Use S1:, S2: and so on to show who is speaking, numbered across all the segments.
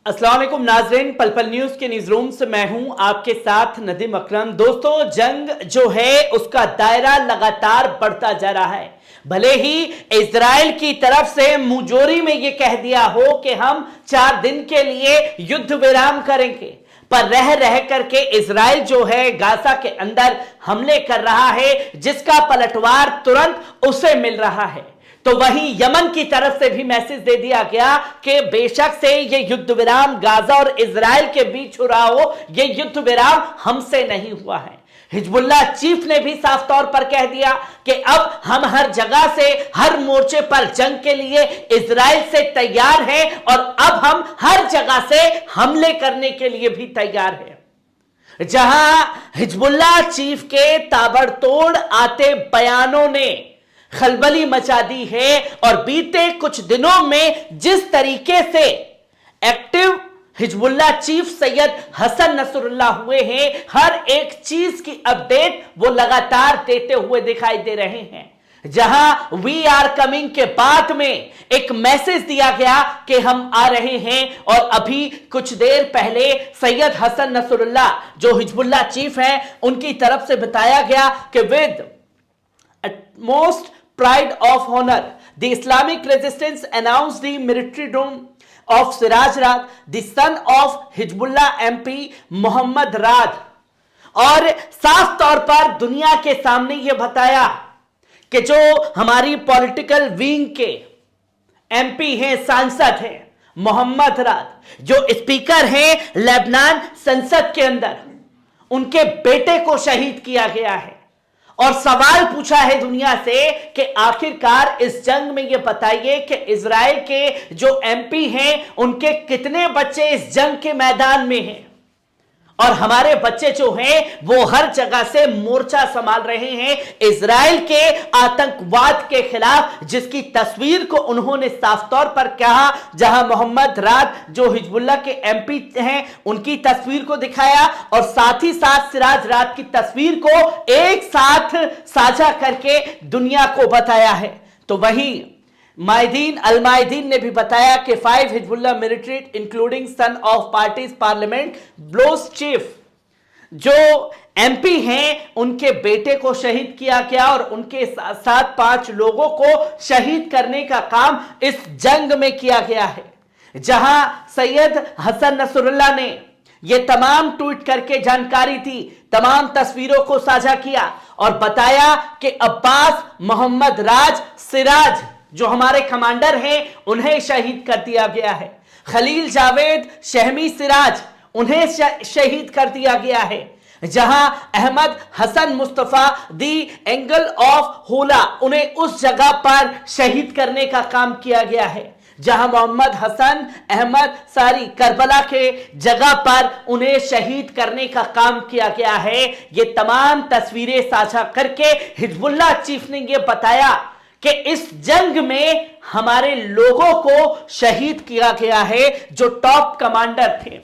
S1: अस्सलाम वालेकुम नाज़रीन, पल पल न्यूज के न्यूज रूम से मैं हूं आपके साथ नदीम अकरम। दोस्तों, जंग जो है उसका दायरा लगातार बढ़ता जा रहा है। भले ही इजराइल की तरफ से मुंहजोरी में यह कह दिया हो कि हम 4 दिन के लिए युद्ध विराम करेंगे, पर रह रह करके इजराइल जो है गाजा के अंदर हमले कर रहा है, जिसका पलटवार तुरंत उसे मिल रहा है। तो वहीं यमन की तरफ से भी मैसेज दे दिया गया कि बेशक से यह युद्ध विराम गाजा और इजराइल के बीच हो रहा हो, यह युद्ध विराम हमसे नहीं हुआ है। हिजबुल्लाह चीफ ने भी साफ तौर पर कह दिया कि अब हम हर जगह से, हर मोर्चे पर जंग के लिए इजराइल से तैयार हैं और अब हम हर जगह से हमले करने के लिए भी तैयार हैं। जहां हिजबुल्लाह चीफ के ताबड़तोड़ आते बयानों ने खलबली मचा दी है और बीते कुछ दिनों में जिस तरीके से active Hezbollah chief Sayyed Hassan Nasrallah हुए हैं, हर एक चीज की अपडेट वो लगातार देते हुए दिखाई दे रहे हैं। जहां वी आर कमिंग के बाद में एक मैसेज दिया गया कि हम आ रहे हैं, और अभी कुछ देर पहले सैयद हसन नसरुल्लाह जो हिजबुल्लाह चीफ हैं, उनकी तरफ से बताया गया कि with utmost pride of honor, the Islamic resistance announced the martyrdom of Siraj Raad, the son of Hizbullah MP Mohammad Raad. और साफ तौर पर दुनिया के सामने यह बताया कि जो हमारी पॉलिटिकल विंग के एमपी हैं, सांसद हैं मोहम्मद राद, जो स्पीकर हैं लेबनान संसद के अंदर, उनके बेटे को शहीद किया गया है। और सवाल पूछा है दुनिया से कि आखिरकार इस जंग में यह बताइए कि इजराइल के जो एमपी हैं, उनके कितने बच्चे इस जंग के मैदान में हैं। और हमारे बच्चे जो हैं वो हर जगह से मोर्चा संभाल रहे हैं इजराइल के आतंकवाद के खिलाफ, जिसकी तस्वीर को उन्होंने साफ तौर पर कहा। जहां मोहम्मद राद जो हिजबुल्लाह के एमपी हैं, उनकी तस्वीर को दिखाया और साथ ही साथ सिराज राद की तस्वीर को एक साथ साझा करके दुनिया को बताया है। तो वहीं माहिदीन अल माहिदीन ने भी बताया कि 5 Hezbollah military including son of parties parliament blows chief जो एमपी हैं, उनके बेटे को शहीद किया गया और उनके साथ 5 लोगों को शहीद करने का काम इस जंग में किया गया है। जहां सैयद हसन नसरुल्लाह ने यह तमाम ट्वीट करके जानकारी दी, तमाम तस्वीरों को साझा किया और बताया कि अब्बास मोहम्मद राज सिराज जो हमारे कमांडर हैं, उन्हें शहीद कर दिया गया है। खलील जावेद शहमी सिराज, उन्हें शहीद कर दिया गया है। जहां अहमद हसन मुस्तफा दी एंगल ऑफ होला, उन्हें उस जगह पर शहीद करने का काम किया गया है। जहां मोहम्मद हसन अहमद सारी करबला के जगह पर उन्हें शहीद करने का काम किया गया है। ये तमाम तस्वीरें साझा करके हिजबुल्लाह चीफ ने यह बताया कि इस जंग में हमारे लोगों को शहीद किया गया है जो टॉप कमांडर थे।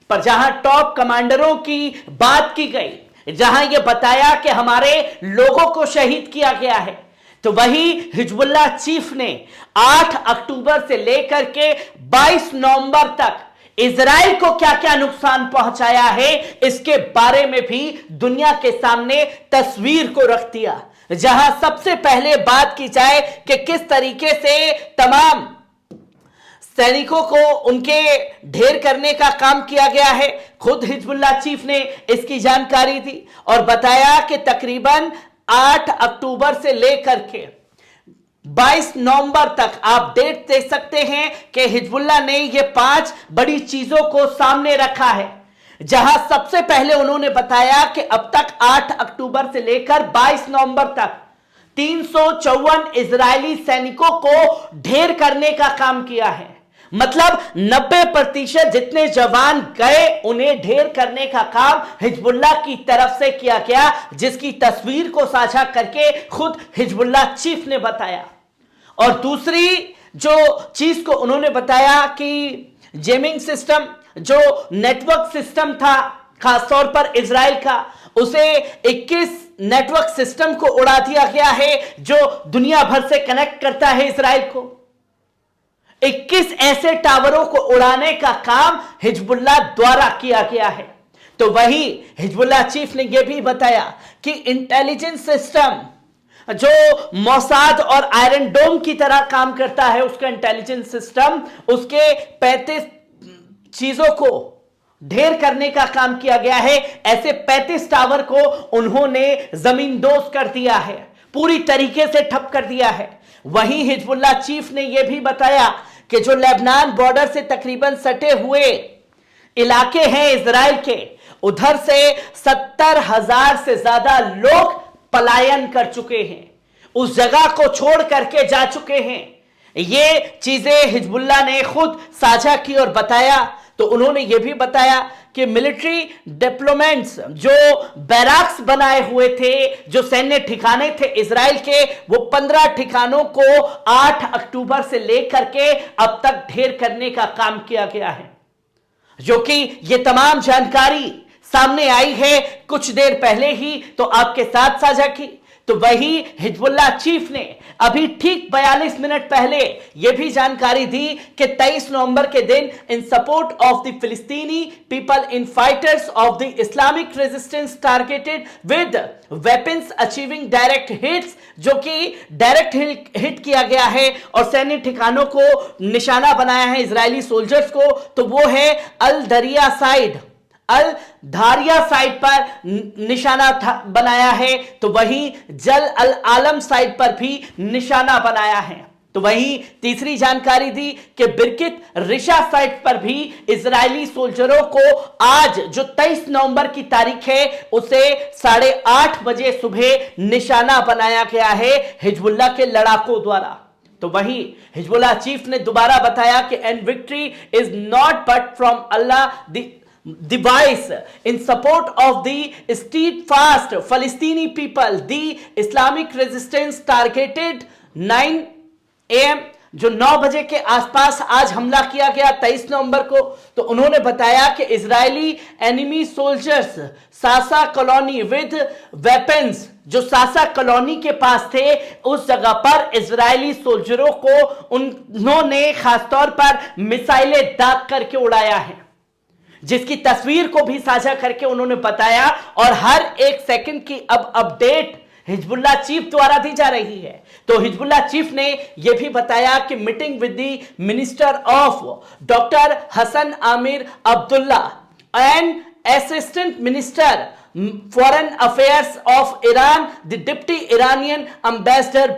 S1: पर जहां टॉप कमांडरों की बात की गई, जहां यह बताया कि हमारे लोगों को शहीद किया गया है, तो वही हिजबुल्लाह चीफ ने 8 अक्टूबर से लेकर के 22 नवंबर तक इजराइल को क्या क्या नुकसान पहुंचाया है, इसके बारे में भी दुनिया के सामने तस्वीर को रख दिया। जहां सबसे पहले बात की जाए कि किस तरीके से तमाम सैनिकों को उनके ढेर करने का काम किया गया है, खुद हिजबुल्लाह चीफ ने इसकी जानकारी दी और बताया कि तकरीबन 8 अक्टूबर से लेकर के 22 नवंबर तक आप डेट देख सकते हैं कि हिजबुल्लाह ने ये 5 बड़ी चीजों को सामने रखा है। जहां सबसे पहले उन्होंने बताया कि अब तक 8 अक्टूबर से लेकर 22 नवंबर तक 354 इजरायली सैनिकों को ढेर करने का काम किया है। मतलब 90% जितने जवान गए, उन्हें ढेर करने का काम हिजबुल्लाह की तरफ से किया गया, जिसकी तस्वीर को साझा करके खुद हिजबुल्लाह चीफ ने बताया। और दूसरी जो चीज को उन्होंने बताया कि जेमिंग सिस्टम, जो नेटवर्क सिस्टम था खासतौर पर इजराइल का, उसे 21 नेटवर्क सिस्टम को उड़ा दिया गया है जो दुनिया भर से कनेक्ट करता है इजराइल को। 21 ऐसे टावरों को उड़ाने का काम हिजबुल्लाह द्वारा किया गया है। तो वही हिजबुल्लाह चीफ ने यह भी बताया कि इंटेलिजेंस सिस्टम जो मोसाद और आयरन डोम की तरह काम करता है, उसका इंटेलिजेंस सिस्टम, उसके 35 चीजों को ढेर करने का काम किया गया है। ऐसे 35 टावर को उन्होंने जमींदोज कर दिया है, पूरी तरीके से ठप कर दिया है। वहीं हिजबुल्लाह चीफ ने यह भी बताया कि जो लेबनान बॉर्डर से तकरीबन सटे हुए इलाके हैं इजराइल के, उधर से 70,000 से ज्यादा लोग पलायन कर चुके हैं, उस जगह को छोड़ करके जा चुके हैं। ये चीजें हिजबुल्लाह ने खुद साझा की और बताया। तो उन्होंने यह भी बताया कि मिलिट्री डिप्लोमेट्स जो बैराक्स बनाए हुए थे, जो सैन्य ठिकाने थे इजराइल के, वो 15 ठिकानों को 8 अक्टूबर से लेकर के अब तक ढेर करने का काम किया गया है, जो कि ये तमाम जानकारी सामने आई है कुछ देर पहले ही, तो आपके साथ साझा की। तो वही हिजबुल्लाह चीफ ने अभी ठीक 42 मिनट पहले यह भी जानकारी दी कि 23 नवंबर के दिन इन सपोर्ट ऑफ द फिलिस्तीनी people in fighters of the Islamic resistance targeted with weapons achieving direct hits, जो कि डायरेक्ट हिट किया गया है और सैन्य ठिकानों को निशाना बनाया है इजरायली सोल्जर्स को। तो वो है अल दरिया साइड, अल धारिया साइड पर निशाना बनाया है। तो वहीं जल अल आलम साइड पर भी निशाना बनाया है। तो वहीं तीसरी जानकारी दी कि बिरकित रिशा साइट पर भी इजरायली सोल्जरों को आज जो 23 नवंबर की तारीख है उसे 8:30 बजे सुबह निशाना बनाया गया है हिजबुल्लाह के लड़ाकों द्वारा। तो वहीं हिजबुल्लाह चीफ ने दोबारा बताया कि and victory is not but from Allah the device in support of the steadfast Palestinian people. The Islamic resistance targeted 9 AM, जो 9 बजे के आसपास आज हमला किया गया 23 नवंबर को। तो उन्होंने बताया कि Israeli enemy soldiers Sasa colony with weapons, जो सासा कॉलोनी के पास थे, उस जगह पर इजरायली सोल्जरों को उन्होंने खासतौर पर मिसाइलें दाग करके उड़ाया है, जिसकी तस्वीर को भी साझा करके उन्होंने बताया। और हर एक सेकंड की अब अपडेट हिजबुल्लाह चीफ द्वारा दी जा रही है। तो हिजबुल्लाह चीफ ने यह भी बताया कि meeting with the minister of doctor Hasan Amir Abdullah and assistant minister foreign affairs of Iran, the deputy Iranian ambassador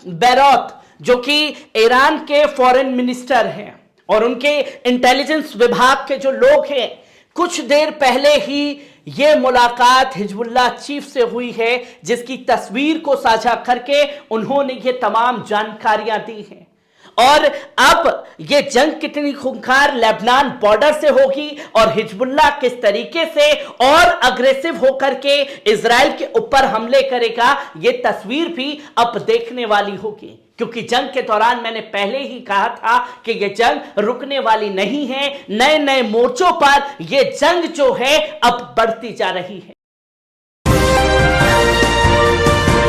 S1: Beirut, जो कि ईरान के फॉरेन मिनिस्टर हैं, और उनके इंटेलिजेंस विभाग के जो लोग हैं, कुछ देर पहले ही यह मुलाकात हिजबुल्लाह चीफ से हुई है, जिसकी तस्वीर को साझा करके उन्होंने ये तमाम जानकारियां दी हैं। और अब ये जंग कितनी खूंखार लेबनान बॉर्डर से होगी और हिजबुल्लाह किस तरीके से और अग्रेसिव होकर के इजराइल के ऊपर हमले करेगा, ये तस्वीर भी अब देखने वाली होगी। क्योंकि जंग के दौरान मैंने पहले ही कहा था कि यह जंग रुकने वाली नहीं है। नए नए मोर्चों पर यह जंग जो है अब बढ़ती जा रही है।